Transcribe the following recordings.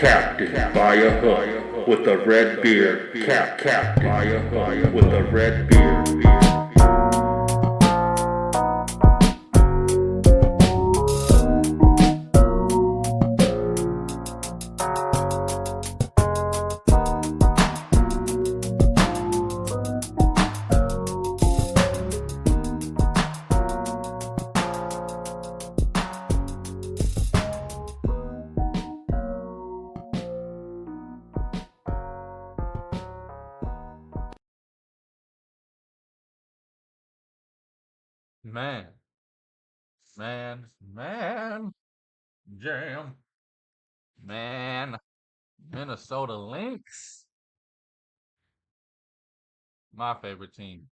captain by a hook with a red beard. Captain by a hook with a red beard. Man, man, jam, man, Minnesota Lynx, my favorite team.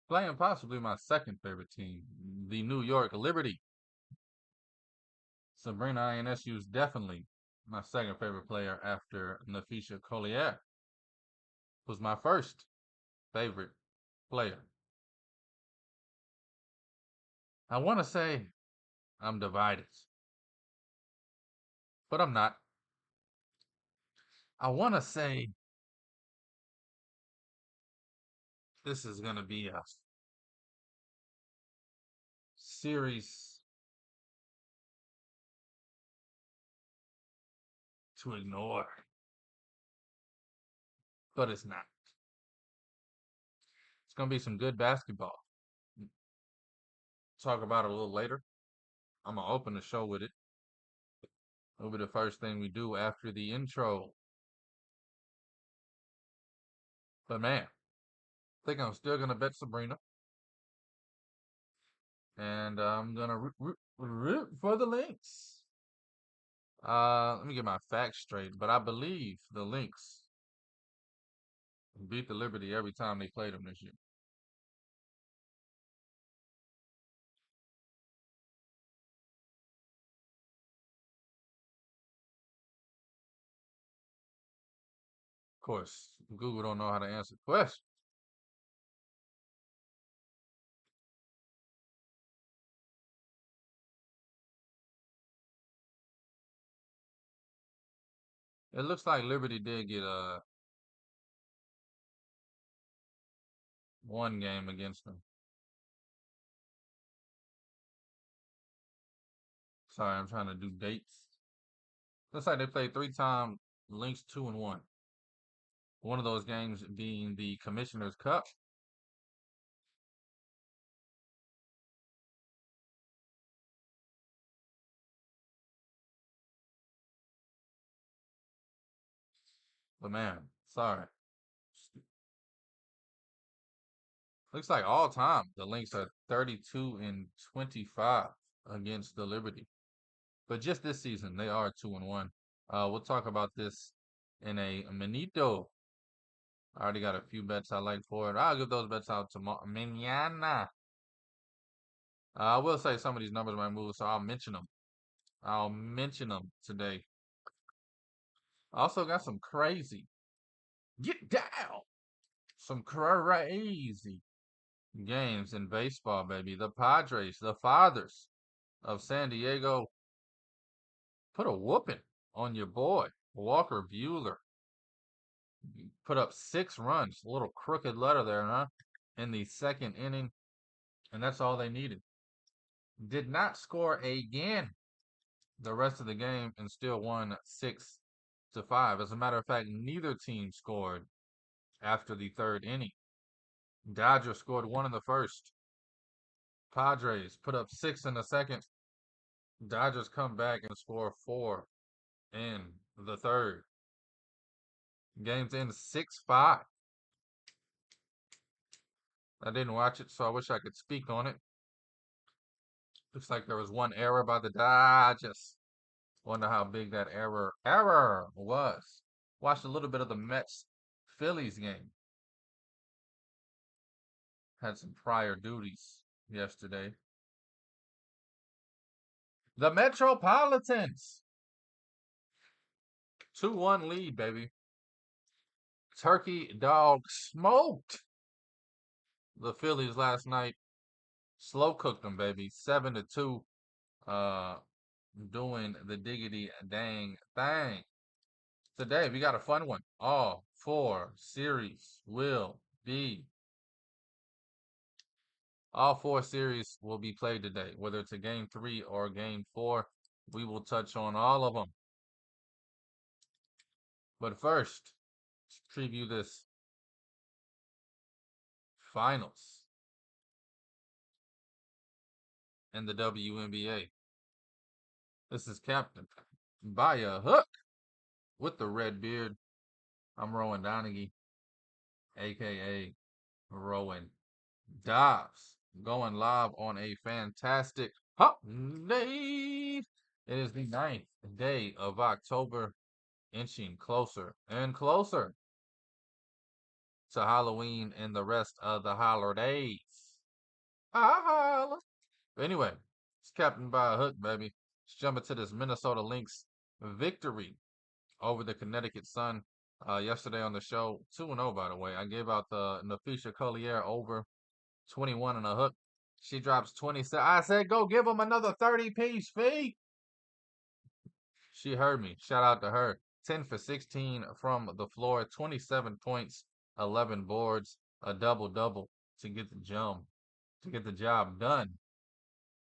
Playing possibly my second favorite team, the New York Liberty. Sabrina Ionescu is definitely my second favorite player after Nafisha Collier, who's my first favorite player. I want to say I'm divided, but I'm not. I want to say this is going to be a series to ignore, but it's not. It's going to be some good basketball. Talk about it a little later. I'm going to open the show with it. It'll be the first thing we do after the intro. But man, I think I'm still going to bet Sabrina. And I'm going to root for the Lynx. Let me get my facts straight. But I believe the Lynx beat the Liberty every time they played them this year. Of course, Google don't know how to answer questions. It looks like Liberty did get one game against them. Sorry, I'm trying to do dates. Looks like they played 3 times, Lynx 2-1. One of those games being the Commissioner's Cup. But man, sorry. Looks like all time the Lynx are 32-25 against the Liberty. But just this season, they are 2-1. We'll talk about this in a minito. I already got a few bets I like for it. I'll give those bets out tomorrow. Mañana. I will say some of these numbers might move, so I'll mention them. I'll mention them today. I also got some crazy. Get down! Some crazy games in baseball, baby. The Padres, the fathers of San Diego, put a whooping on your boy, Walker Buehler. Put up 6 runs, a little crooked letter there, huh? In the second inning, and that's all they needed. Did not score again the rest of the game and still won 6-5. As a matter of fact, neither team scored after the third inning. Dodgers scored 1 in the first. Padres put up 6 in the second. Dodgers come back and score 4 in the third. Game's in 6-5. I didn't watch it, so I wish I could speak on it. Looks like there was one error by the Dodgers. Wonder how big that error was. Watched a little bit of the Mets Phillies game. Had some prior duties yesterday. The Metropolitans. 2-1 lead, baby. Turkey Dog smoked the Phillies last night. Slow cooked them, baby. 7-2. doing the diggity dang thing. Today we got a fun one. All four series will be played today, whether it's a game 3 or game 4. We will touch on all of them. But first, let's preview this finals in the WNBA. This is Captain by a hook with the red beard. I'm Rowan Donaghy, aka Rowan Dobbs, going live on a fantastic hot day. It is the 9th day of October, inching closer and closer to Halloween and the rest of the holidays. Holla. But anyway, it's Captain by a hook, baby. Let's jump into this Minnesota Lynx victory over the Connecticut Sun yesterday on the show. 2-0, by the way. I gave out the Nafisha Collier over 21 and a hook. She drops 27. I said, go give him another 30-piece fee. She heard me. Shout out to her. 10 for 16 from the floor, 27 points, 11 boards, a double-double to get the job done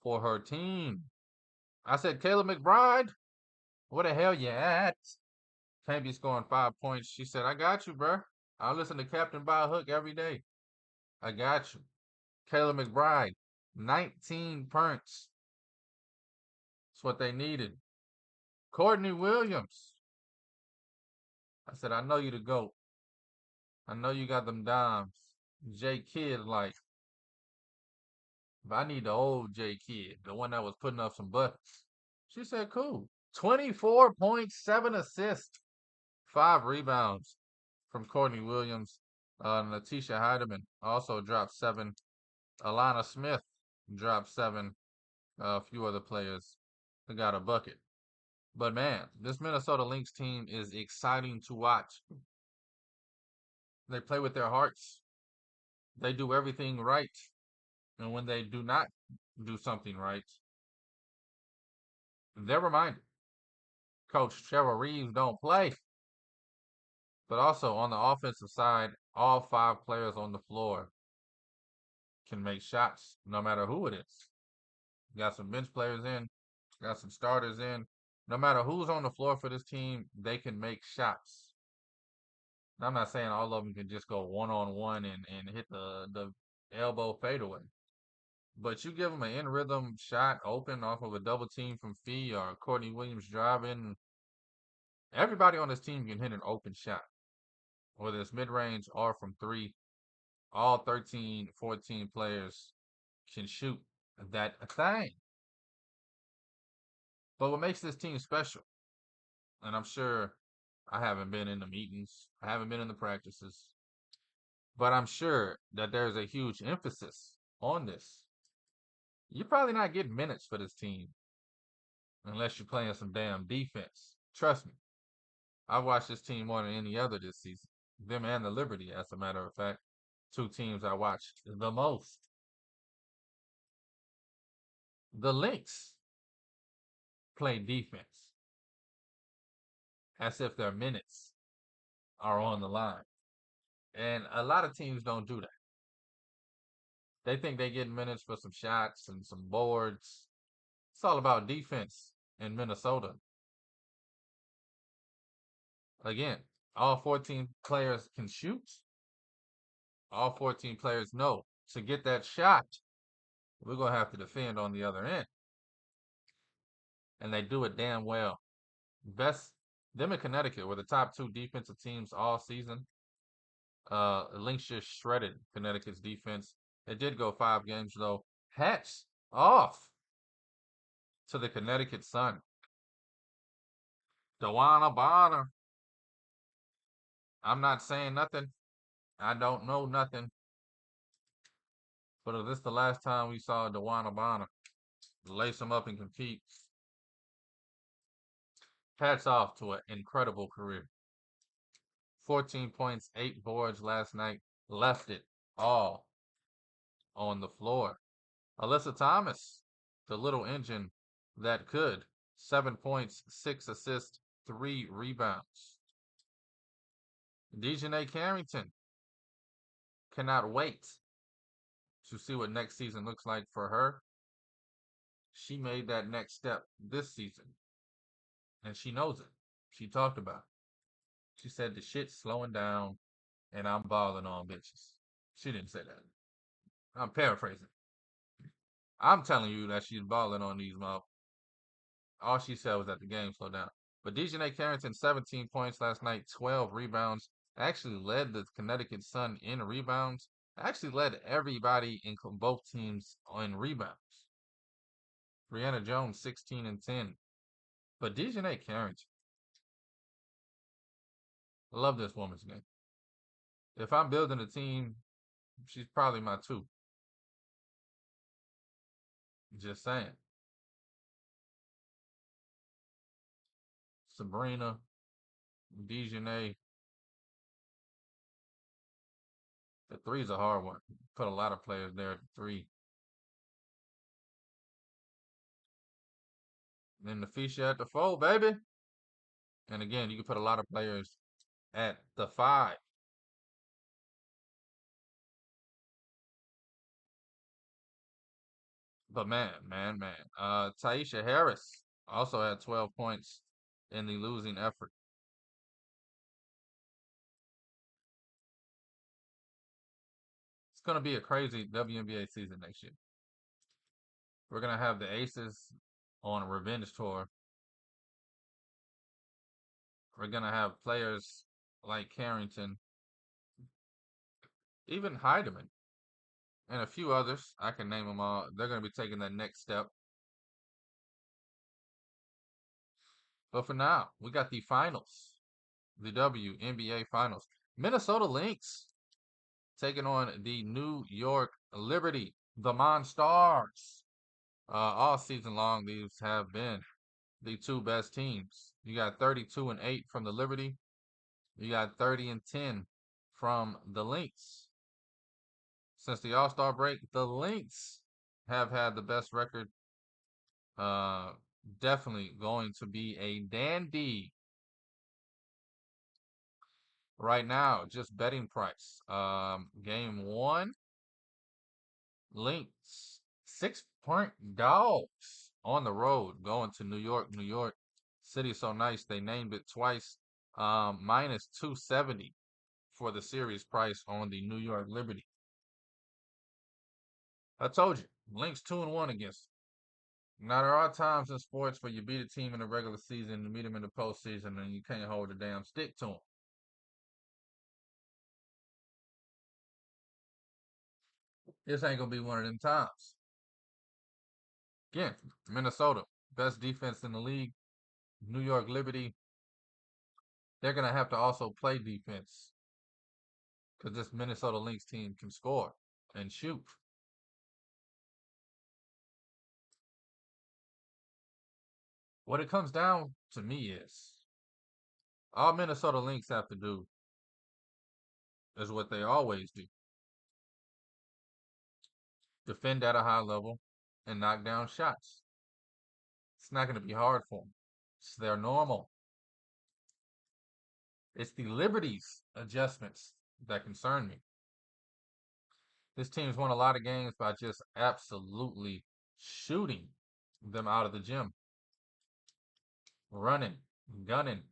for her team. I said, Kayla McBride, where the hell you at? Can't be scoring 5 points. She said, I got you, bro. I listen to Captain by a hook every day. I got you. Kayla McBride, 19 points. That's what they needed. Courtney Williams. I said, I know you the GOAT. I know you got them dimes. J Kidd like. But I need the old J Kidd, the one that was putting up some buckets. She said, cool. 24.7 assists, 5 rebounds from Courtney Williams. Natisha Heidemann also dropped 7. Alana Smith dropped 7. A few other players got a bucket. But man, this Minnesota Lynx team is exciting to watch. They play with their hearts. They do everything right. And when they do not do something right, they're reminded. Coach Cheryl Reeves don't play. But also on the offensive side, all 5 players on the floor can make shots, no matter who it is. Got some bench players in, got some starters in. No matter who's on the floor for this team, they can make shots. I'm not saying all of them can just go one-on-one and hit the elbow fadeaway. But you give them an in-rhythm shot open off of a double team from Fee or Courtney Williams driving, everybody on this team can hit an open shot, whether it's mid-range or from 3. All 13, 14 players can shoot that thing. But what makes this team special, and I'm sure I haven't been in the meetings, I haven't been in the practices, but I'm sure that there's a huge emphasis on this. You're probably not getting minutes for this team unless you're playing some damn defense. Trust me. I've watched this team more than any other this season. Them and the Liberty, as a matter of fact. 2 teams I watched the most. The Lynx play defense as if their minutes are on the line. And a lot of teams don't do that. They think they get minutes for some shots and some boards. It's all about defense in Minnesota. Again, all 14 players can shoot. All 14 players know to get that shot, we're going to have to defend on the other end. And they do it damn well. Them in Connecticut were the top 2 defensive teams all season. Lynx just shredded Connecticut's defense. It did go 5 games, though. Hats off to the Connecticut Sun. DeWanna Bonner. I'm not saying nothing. I don't know nothing. But if this the last time we saw DeWanna Bonner lace him up and compete, hats off to an incredible career. 14 points, 8 boards last night. Left it all on the floor. Alyssa Thomas, the little engine that could. 7 points, 6 assists, 3 rebounds. Dejanay Carrington, cannot wait to see what next season looks like for her. She made that next step this season, and she knows it. She talked about it. She said the shit's slowing down, and I'm balling on bitches. She didn't say that. I'm paraphrasing. I'm telling you that she's balling on these motherfuckers. All she said was that the game slowed down. But Dejanay Carrington, 17 points last night, 12 rebounds. Actually led the Connecticut Sun in rebounds. Actually led everybody in both teams in rebounds. Brianna Jones, 16 and 10. But Dejanay Carrington, I love this woman's game. If I'm building a team, she's probably my 2. Just saying. Sabrina, Dejanay. The 3's a hard one. Put a lot of players there at the 3. Then the Fisha at the 4, baby. And again, you can put a lot of players at the 5. But man. Taisha Harris also had 12 points in the losing effort. It's going to be a crazy WNBA season next year. We're going to have the Aces on a revenge tour. We're going to have players like Carrington, even Heidemann, and a few others. I can name them all. They're going to be taking that next step. But for now, we got the finals, the WNBA finals. Minnesota Lynx taking on the New York Liberty, the Monstars. All season long, these have been the 2 best teams. You got 32 and 8 from the Liberty. You got 30 and 10 from the Lynx. Since the All-Star break, the Lynx have had the best record. Definitely going to be a dandy. Right now, just betting price. Game 1, Lynx, 6-point dogs on the road going to New York. New York City so nice they named it twice. Minus 270 for the series price on the New York Liberty. I told you, Lynx 2-1 against them. Now there are times in sports where you beat a team in the regular season, you meet them in the postseason, and you can't hold a damn stick to them. This ain't gonna be one of them times. Again, Minnesota, best defense in the league. New York Liberty, they're going to have to also play defense because this Minnesota Lynx team can score and shoot. What it comes down to me is all Minnesota Lynx have to do is what they always do. Defend at a high level and knock down shots. It's not going to be hard for them. It's their normal. It's the Liberty's adjustments that concern me. This team's won a lot of games by just absolutely shooting them out of the gym. Running, gunning.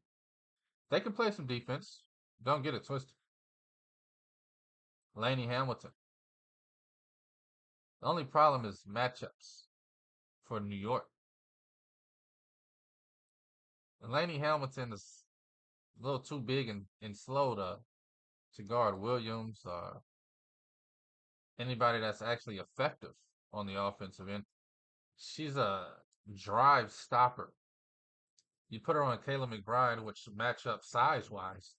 They can play some defense. Don't get it twisted. Laney Hamilton. The only problem is matchups for New York. Laney Hamilton is a little too big and slow to guard Williams or anybody that's actually effective on the offensive end. She's a drive stopper. You put her on Kayla McBride, which match up size-wise.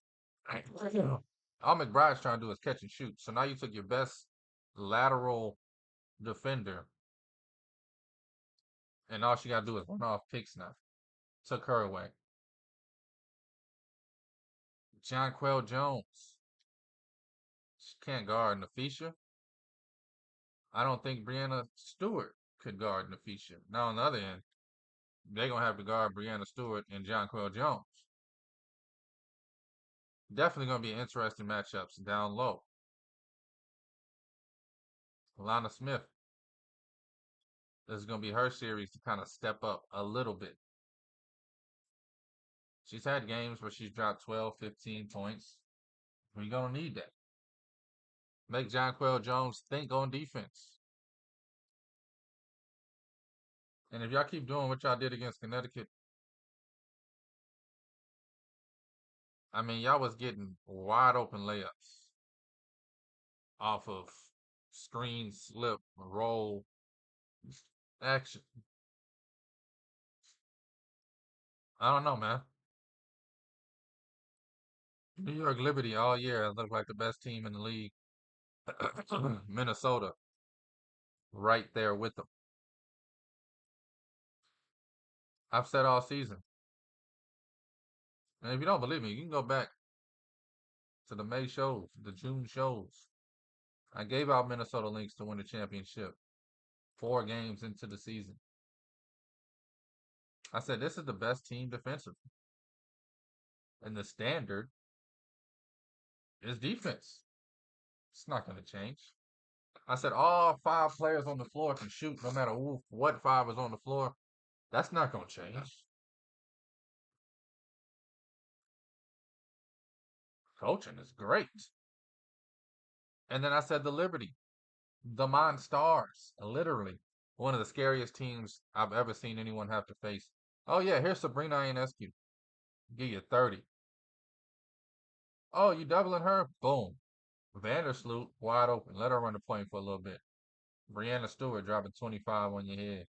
All McBride's trying to do is catch and shoot. So now you took your best lateral defender, and all she got to do is run off picks now. Took her away. Jonquel Jones. She can't guard Nafisha. I don't think Brianna Stewart could guard Nafisha. Now on the other end, they're going to have to guard Brianna Stewart and Jonquel Jones. Definitely going to be interesting matchups down low. Alana Smith, this is going to be her series to kind of step up a little bit. She's had games where she's dropped 12, 15 points. We're going to need that. Make Jonquel Jones think on defense. And if y'all keep doing what y'all did against Connecticut, I mean, y'all was getting wide open layups off of screen, slip, roll, action. I don't know, man. New York Liberty all year looked like the best team in the league. Minnesota, right there with them. I've said all season. And if you don't believe me, you can go back to the May shows, the June shows. I gave out Minnesota links to win the championship 4 games into the season. I said this is the best team defensively. And the standard is defense. It's not going to change. I said all 5 players on the floor can shoot no matter what 5 is on the floor. That's not going to change. Coaching is great. And then I said the Liberty, the Monstars, literally one of the scariest teams I've ever seen anyone have to face. Oh yeah, here's Sabrina Ionescu. Give you 30. Oh, you doubling her? Boom. Vandersloot, wide open. Let her run the point for a little bit. Brianna Stewart dropping 25 on your head.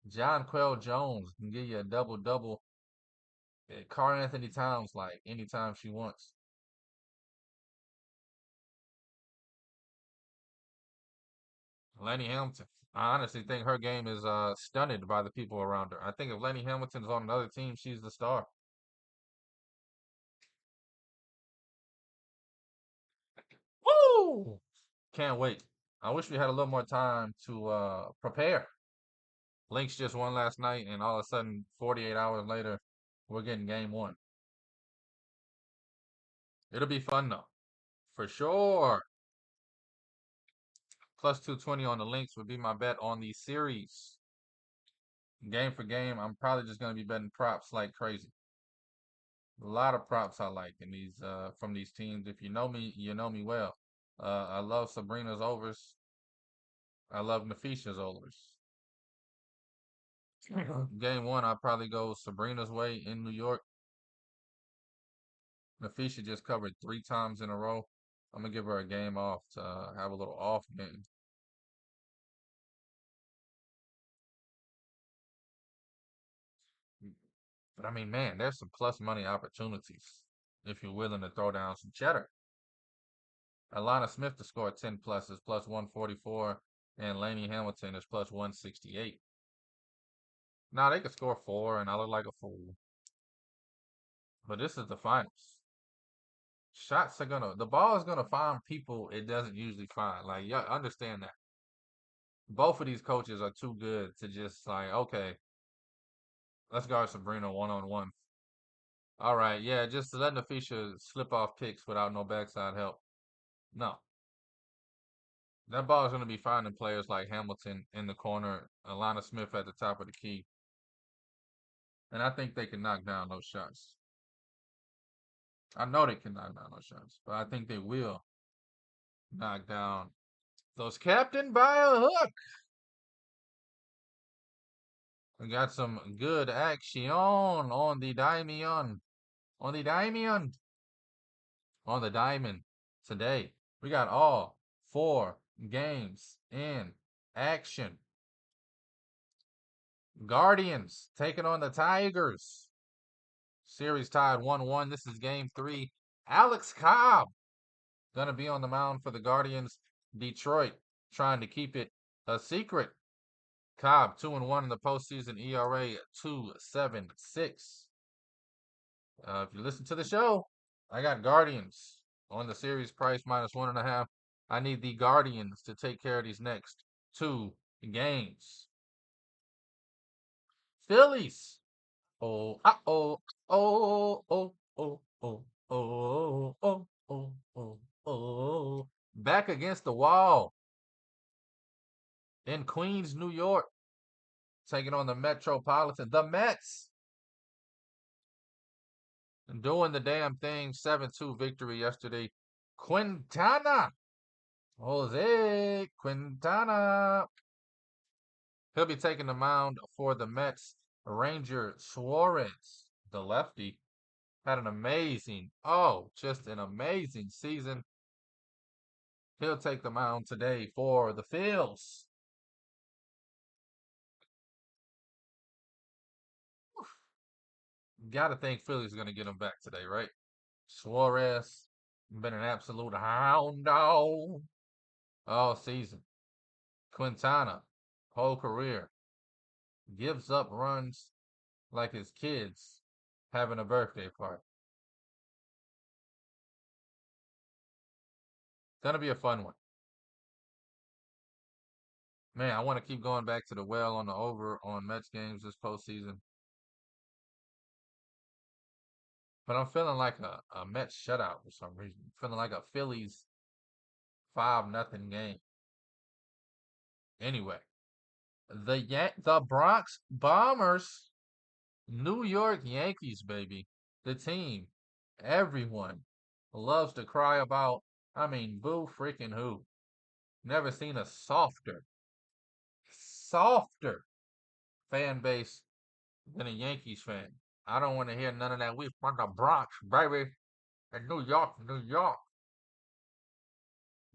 Jonquel Jones can give you a double-double. Karl Anthony Towns like anytime she wants. Lenny Hamilton. I honestly think her game is stunned by the people around her. I think if Lenny Hamilton's on another team, she's the star. Woo! Can't wait. I wish we had a little more time to prepare. Lynx just won last night, and all of a sudden, 48 hours later, we're getting game 1. It'll be fun though, for sure. Plus 220 on the Lynx would be my bet on the series. Game for game, I'm probably just gonna be betting props like crazy. A lot of props I like in these from these teams. If you know me, you know me well. I love Sabrina's overs. I love Nafisha's overs. Game 1, I'll probably go Sabrina's way in New York. Nafisha just covered 3 times in a row. I'm gonna give her a game off to have a little off game. But I mean, man, there's some plus money opportunities if you're willing to throw down some cheddar. Alana Smith to score 10 plus is plus 144, and Laney Hamilton is plus 168. Now they could score 4, and I look like a fool. But this is the finals. The ball is gonna find people it doesn't usually find. Like, y'all understand that. Both of these coaches are too good to just like, okay, let's guard Sabrina 1-on-1. All right, yeah, just letting the Fisher slip off picks without no backside help. No. That ball is going to be finding players like Hamilton in the corner, Alana Smith at the top of the key. And I think they can knock down those shots. I know they can knock down those shots, but I think they will knock down those captain by a hook. We got some good action on the diamond. On the diamond. On the diamond today. We got all 4 games in action. Guardians taking on the Tigers. Series tied 1-1. This is game 3. Alex Cobb going to be on the mound for the Guardians. Detroit trying to keep it a secret. Cobb 2-1 in the postseason. ERA 2.76. If you listen to the show, I got Guardians on the series price minus 1.5. I need the Guardians to take care of these next 2 games. Phillies. Oh, oh, oh, oh, oh, oh, oh, oh, oh, oh, oh. Back against the wall in Queens, New York, taking on the Metropolitan. The Mets doing the damn thing. 7-2 victory yesterday. Quintana. Jose Quintana. He'll be taking the mound for the Mets. Ranger Suarez, the lefty, had an amazing, just an amazing season. He'll take the mound today for the Phils. Gotta think Philly's gonna get him back today, right? Suarez been an absolute hound dog all season. Quintana, whole career, gives up runs like his kids having a birthday party. Gonna be a fun one. Man, I want to keep going back to the well on the over on Mets games this postseason. But I'm feeling like a Mets shutout for some reason. Feeling like a Phillies 5-0 game. Anyway, the Bronx Bombers, New York Yankees, baby. The team everyone loves to cry about. I mean, boo freaking who. Never seen a softer fan base than a Yankees fan. I don't want to hear none of that. We from the Bronx, baby. In New York, New York.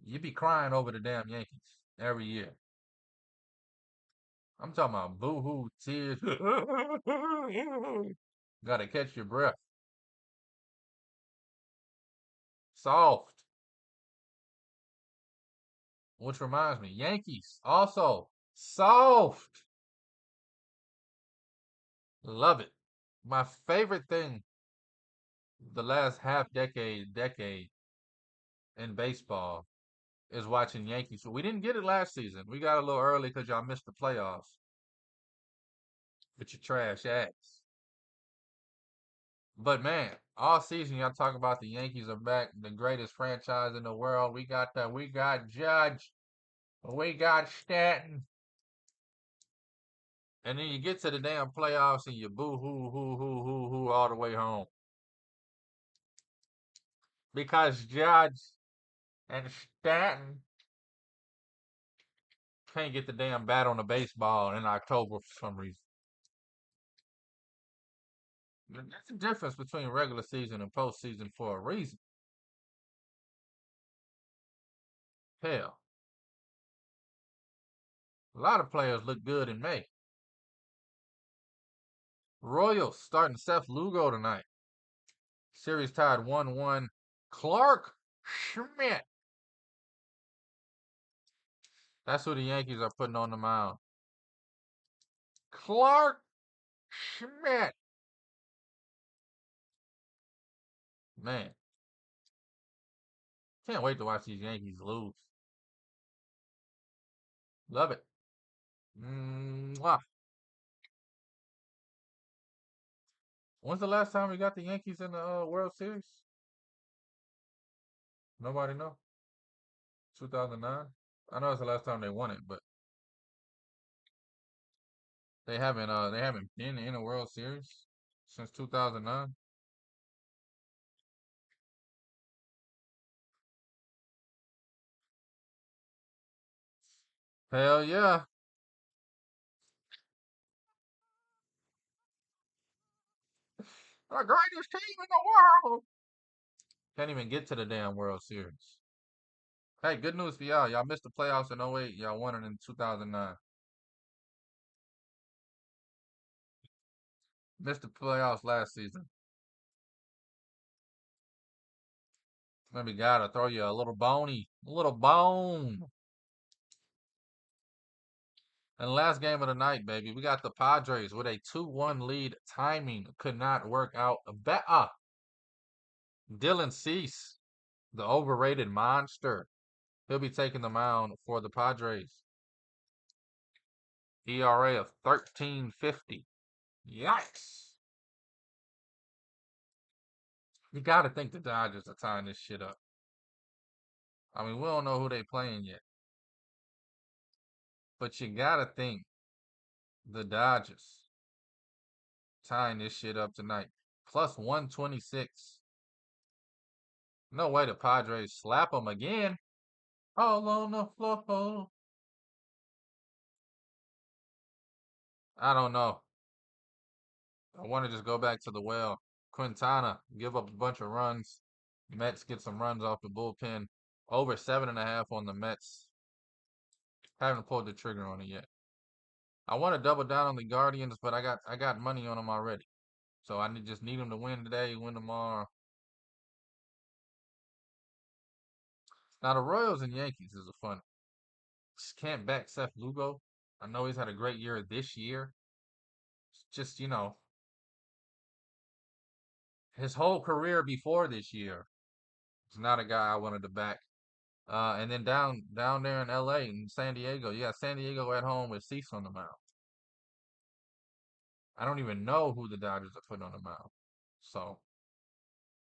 You be crying over the damn Yankees every year. I'm talking about boo-hoo, tears. Gotta catch your breath. Soft. Which reminds me, Yankees also soft. Love it. My favorite thing the last decade in baseball is watching Yankees. So we didn't get it last season. We got a little early because y'all missed the playoffs. But your trash ass. But man, all season y'all talk about the Yankees are back, the greatest franchise in the world. We got that. We got Judge. We got Stanton. And then you get to the damn playoffs and you boo hoo all the way home. Because Judge and Stanton can't get the damn bat on the baseball in October for some reason. That's the difference between regular season and postseason for a reason. Hell, a lot of players look good in May. Royals starting Seth Lugo tonight. Series tied 1-1. Clark Schmidt. That's who the Yankees are putting on the mound. Clark Schmidt. Man, can't wait to watch these Yankees lose. Love it. Mwah. When's the last time we got the Yankees in the World Series? Nobody know. 2009. I know it's the last time they won it, but they haven't been in a World Series since 2009. Hell yeah. The greatest team in the world. Can't even get to the damn World Series. Hey, good news for y'all. Y'all missed the playoffs in '08. Y'all won it in 2009. Missed the playoffs last season. Maybe gotta throw you a little a little bone. And last game of the night, baby, we got the Padres with a 2-1 lead. Timing could not work out better. Dylan Cease, the overrated monster, he'll be taking the mound for the Padres. ERA of 13.50. Yikes. You got to think the Dodgers are tying this shit up. I mean, we don't know who they playing yet. But you got to think the Dodgers tying this shit up tonight. Plus 126. No way the Padres slap them again. All on the floor. I don't know. I want to just go back to the well. Quintana give up a bunch of runs. Mets get some runs off the bullpen. Over 7.5 on the Mets. Haven't pulled the trigger on it yet. I want to double down on the Guardians, but I got money on them already. So I just need them to win today, win tomorrow. Now the Royals and Yankees is a fun. Just can't back Seth Lugo. I know he's had a great year this year. It's just his whole career before this year is not a guy I wanted to back. And then down there in LA and San Diego, you got San Diego at home with Cease on the mound. I don't even know who the Dodgers are putting on the mound. So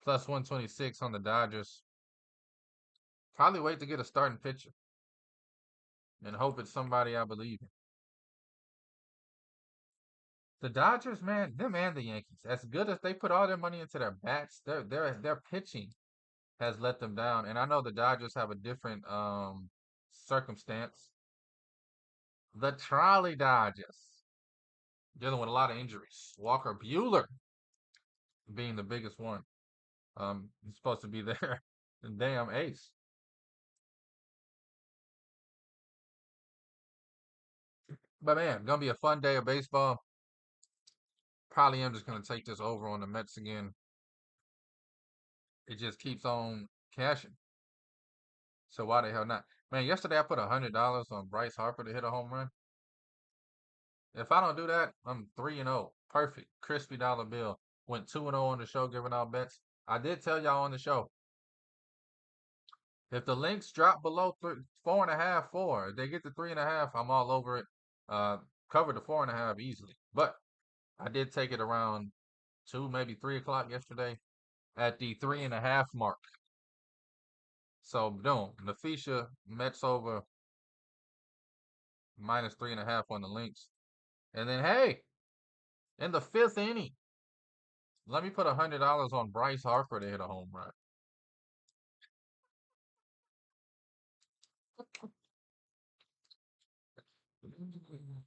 plus 126 on the Dodgers. Probably wait to get a starting pitcher and hope it's somebody I believe in. The Dodgers, man, them and the Yankees, as good as they put all their money into their bats, their pitching has let them down. And I know the Dodgers have a different circumstance. The Trolley Dodgers dealing with a lot of injuries. Walker Bueller being the biggest one. He's supposed to be their damn ace. But man, gonna be a fun day of baseball. Probably am just gonna take this over on the Mets again. It just keeps on cashing. So why the hell not? Man, yesterday I put $100 on Bryce Harper to hit a home run. If I don't do that, I'm 3-0. Perfect. Crispy dollar bill. Went 2-0 on the show giving out bets. I did tell y'all on the show. If the links drop below 4.5, 4, if they get to 3.5, I'm all over it. Covered the 4.5 easily. But I did take it around 2, maybe 3 o'clock yesterday at the 3.5 mark. So boom, Nafisha Mets over minus 3.5 on the links. And then hey, in the 5th inning, let me put $100 on Bryce Harper to hit a home run.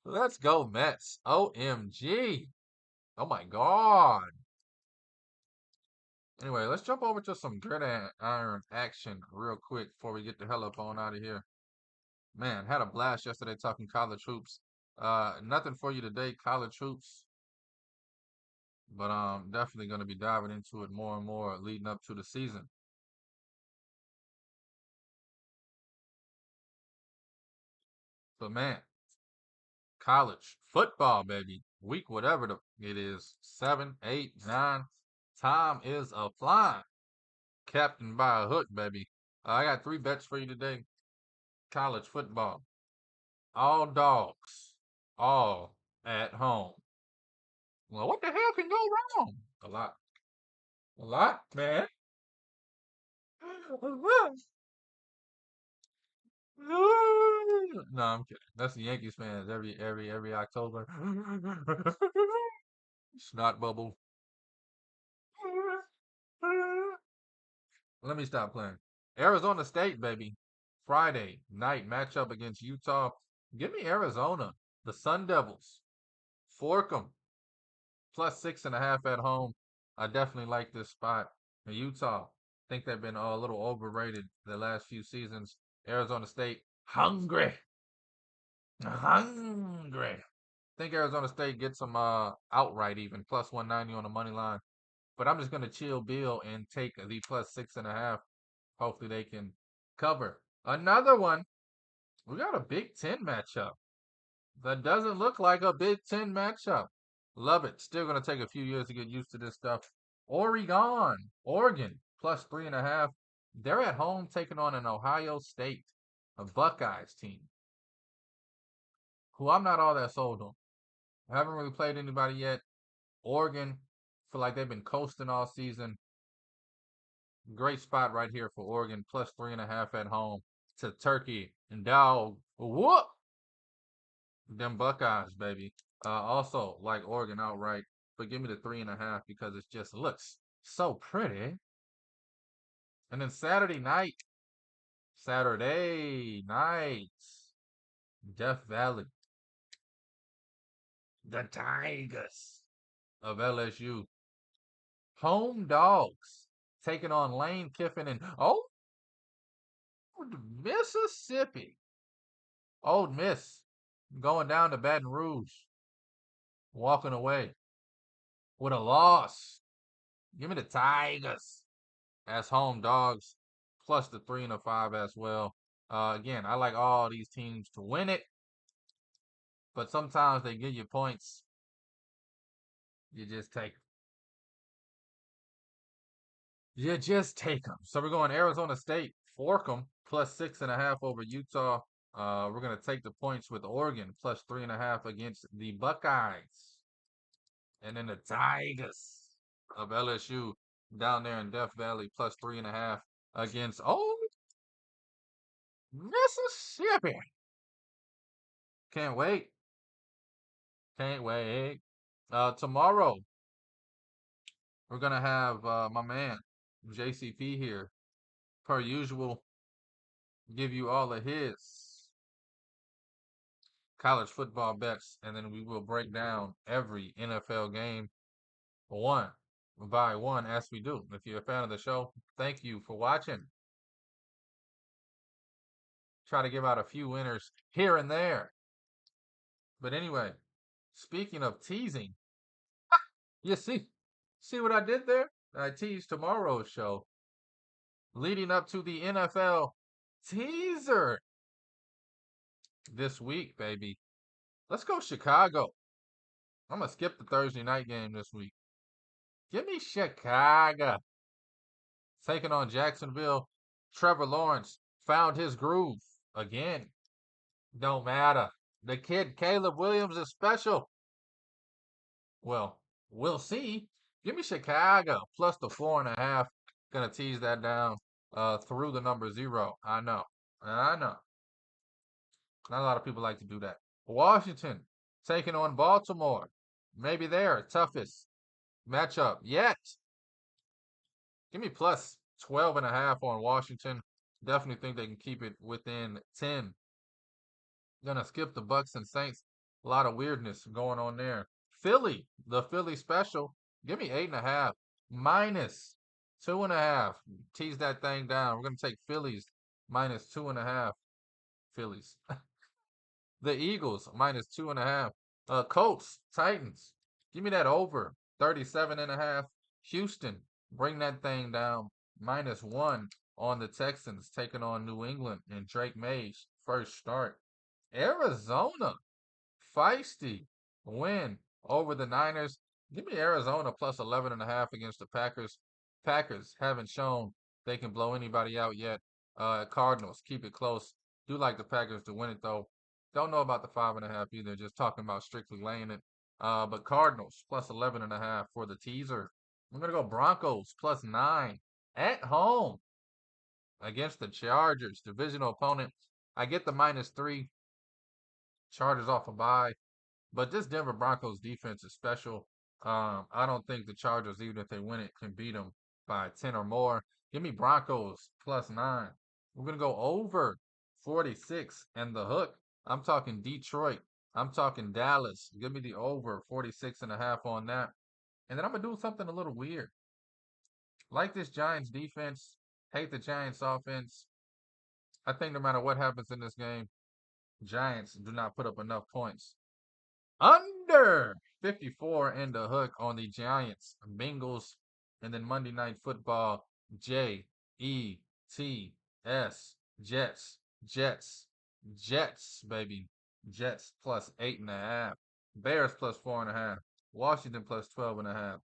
Let's go Mets. OMG. Oh my God. Anyway, let's jump over to some gridiron action real quick before we get the hell up on out of here. Man, had a blast yesterday talking college hoops. Nothing for you today, college hoops. But definitely going to be diving into it more and more leading up to the season. But man, college football, baby. Week whatever it is, 7, 8, 9. Time is a flying. Captain by a hook, baby. I got 3 bets for you today. College football. All dogs. All at home. Well, what the hell can go wrong? A lot. A lot, man. No, I'm kidding. That's the Yankees fans every October. Snot bubble. Let me stop playing. Arizona State, baby. Friday night matchup against Utah. Give me Arizona. The Sun Devils. Fork 'em. Plus 6.5 at home. I definitely like this spot. And Utah, think they've been a little overrated the last few seasons. Arizona State, hungry. Hungry. Think Arizona State gets them outright even. Plus 190 on the money line. But I'm just going to chill Bill and take the plus 6.5. Hopefully they can cover. Another one. We got a Big Ten matchup. That doesn't look like a Big Ten matchup. Love it. Still going to take a few years to get used to this stuff. Oregon, plus 3.5. They're at home taking on an Ohio State, a Buckeyes team, who I'm not all that sold on. I haven't really played anybody yet. Oregon, feel like they've been coasting all season. Great spot right here for Oregon, plus 3.5 at home to Turkey and dog. Whoop! Them Buckeyes, baby. Also like Oregon outright, but give me the 3.5 because it just looks so pretty. And then Saturday night, Death Valley, the Tigers of LSU, home dogs taking on Lane Kiffin and Mississippi. Old Miss going down to Baton Rouge, walking away with a loss. Give me the Tigers as home dogs, plus the 3.5 as well. Again, I like all these teams to win it, but sometimes they give you points. You just take them. You just take them. So we're going Arizona State, fork them, plus 6.5 over Utah. We're going to take the points with Oregon, plus 3.5 against the Buckeyes. And then the Tigers of LSU down there in Death Valley, plus 3.5 against Mississippi. Can't wait. Can't wait. Tomorrow, we're going to have my man, JCP here, per usual, give you all of his college football bets, and then we will break down every NFL game one by one as we do. If you're a fan of the show, thank you for watching. Try to give out a few winners here and there. But anyway, speaking of teasing, you see what I did there? I teased tomorrow's show leading up to the NFL teaser this week, baby. Let's go Chicago. I'm going to skip the Thursday night game this week. Give me Chicago. Taking on Jacksonville. Trevor Lawrence found his groove again. Don't matter. The kid Caleb Williams is special. Well, we'll see. Give me Chicago plus the 4.5. Gonna tease that down through the number 0. I know. Not a lot of people like to do that. Washington taking on Baltimore. Maybe their toughest matchup yet. Give me plus 12.5 on Washington. Definitely think they can keep it within 10. Gonna skip the Bucks and Saints. A lot of weirdness going on there. Philly, the Philly special. Give me 8.5. Minus 2.5. Tease that thing down. We're gonna take Phillies minus 2.5. Phillies. The Eagles minus 2.5. Colts, Titans. Give me that over 37.5. Houston, bring that thing down. Minus 1 on the Texans taking on New England and Drake May's first start. Arizona, feisty win over the Niners. Give me Arizona plus 11.5 against the Packers. Packers haven't shown they can blow anybody out yet. Cardinals, keep it close. Do like the Packers to win it though. Don't know about the 5.5 either. Just talking about strictly laying it. But Cardinals plus 11.5 for the teaser. I'm gonna go Broncos plus 9 at home against the Chargers, divisional opponent. I get the minus 3. Chargers off a bye. But this Denver Broncos defense is special. I don't think the Chargers, even if they win it, can beat them by 10 or more. Give me Broncos plus 9. We're going to go over 46 and the hook. I'm talking Detroit. I'm talking Dallas. Give me the over 46.5 on that. And then I'm going to do something a little weird. Like this Giants defense, hate the Giants offense. I think no matter what happens in this game, Giants do not put up enough points. Under 54 and the hook on the Giants, Bengals, and then Monday Night Football, Jets, Jets, baby. Jets plus 8.5. Bears plus 4.5. Washington plus 12.5.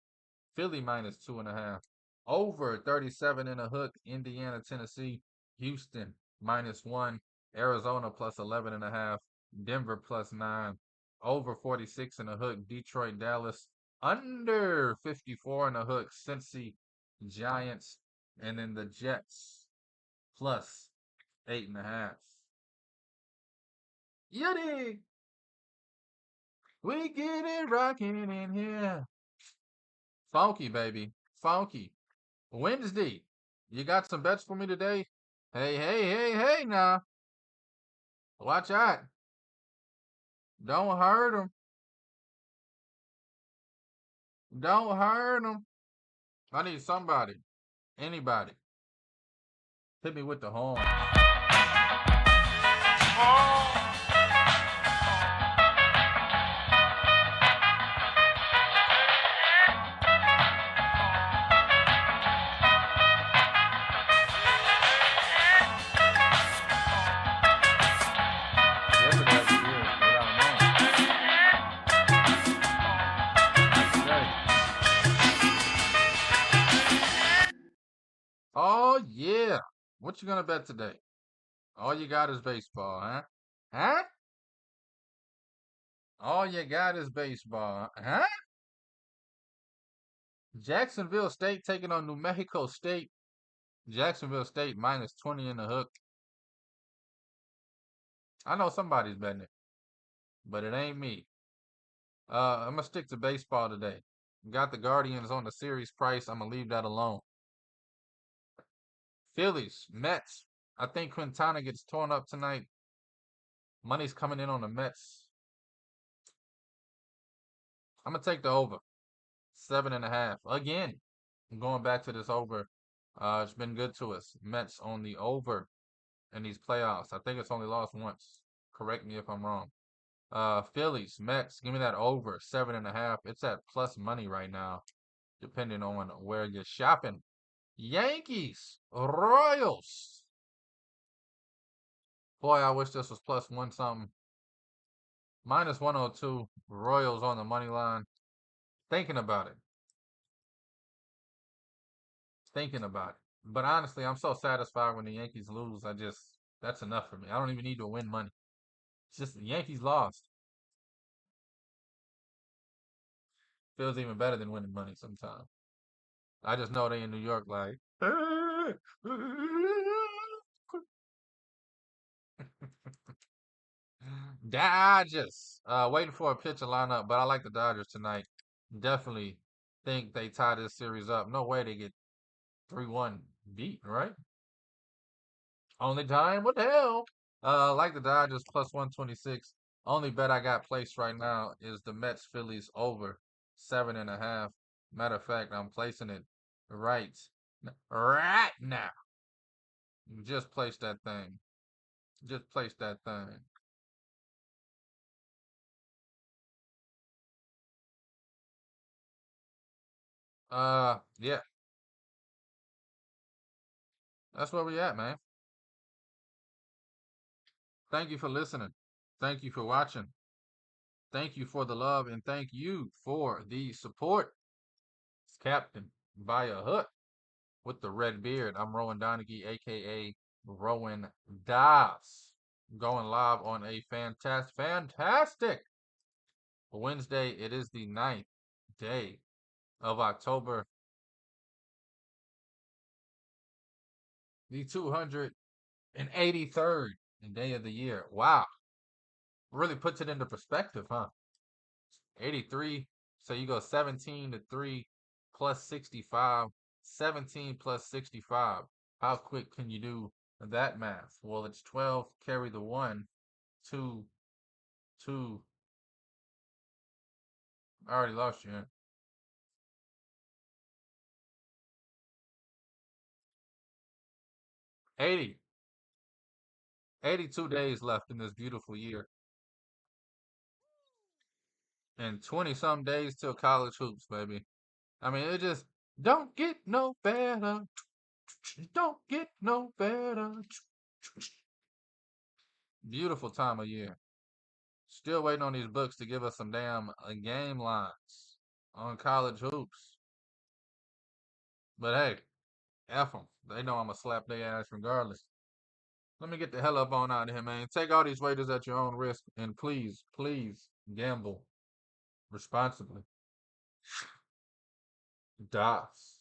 Philly minus 2.5. Over 37 and a hook, Indiana, Tennessee, Houston minus 1. Arizona plus 11.5. Denver plus 9. Over 46 and a hook, Detroit, Dallas. under 54 in the hook. Cincy, Giants, and then the Jets plus 8.5. Yiddy! We get it rocking in here. Funky, baby. Funky. Wednesday. You got some bets for me today? Hey now. Watch out. Don't hurt them. Don't hurt them. I need somebody. Anybody. Hit me with the horn. Yes, it has to be without knowing. Oh, yeah. What you gonna bet today? All you got is baseball, huh? Huh? All you got is baseball, huh? Jacksonville State taking on New Mexico State. Jacksonville State minus 20 in the hook. I know somebody's betting it, but it ain't me. I'm gonna stick to baseball today. Got the Guardians on the series price. I'm gonna leave that alone. Phillies, Mets. I think Quintana gets torn up tonight. Money's coming in on the Mets. I'm gonna take the over. 7.5. Again. I'm going back to this over. It's been good to us. Mets on the over in these playoffs. I think it's only lost once. Correct me if I'm wrong. Phillies, Mets, give me that over 7.5. It's at plus money right now, depending on where you're shopping. Yankees, Royals. Boy, I wish this was plus one something. Minus 102. Royals on the money line. Thinking about it. Thinking about it. But honestly, I'm so satisfied when the Yankees lose. That's enough for me. I don't even need to win money. It's just the Yankees lost. Feels even better than winning money sometimes. I just know they in New York like Dodgers. Waiting for a pitcher lineup, but I like the Dodgers tonight. Definitely think they tie this series up. No way they get 3-1 beat, right? Only time will tell. Like the Dodgers plus 126. Only bet I got placed right now is the Mets Phillies over 7.5. Matter of fact, I'm placing it right now. Just place that thing. Just place that thing. Yeah, that's where we at, man. Thank you for listening. Thank you for watching. Thank you for the love and thank you for the support. It's Captain by a Hook with the red beard. I'm Rowan Donaghy, aka Rowan Das. Going live on a fantastic Wednesday. It is the 9th day of October. The 283rd day of the year. Wow. Really puts it into perspective, huh? 83. So you go 17 to 3 plus 65. 17 plus 65. How quick can you do that math? Well, it's 12, carry the 1, 2, 2. I already lost you. 80. 82 days left in this beautiful year. And 20 some days till college hoops, baby. I mean, it just don't get no better. Don't get no better. Beautiful time of year. Still waiting on these books to give us some damn game lines on college hoops. But hey, F them. They know I'm going to slap their ass regardless. Let me get the hell up on out of here, man. Take all these wagers at your own risk. And please, please gamble responsibly. Das.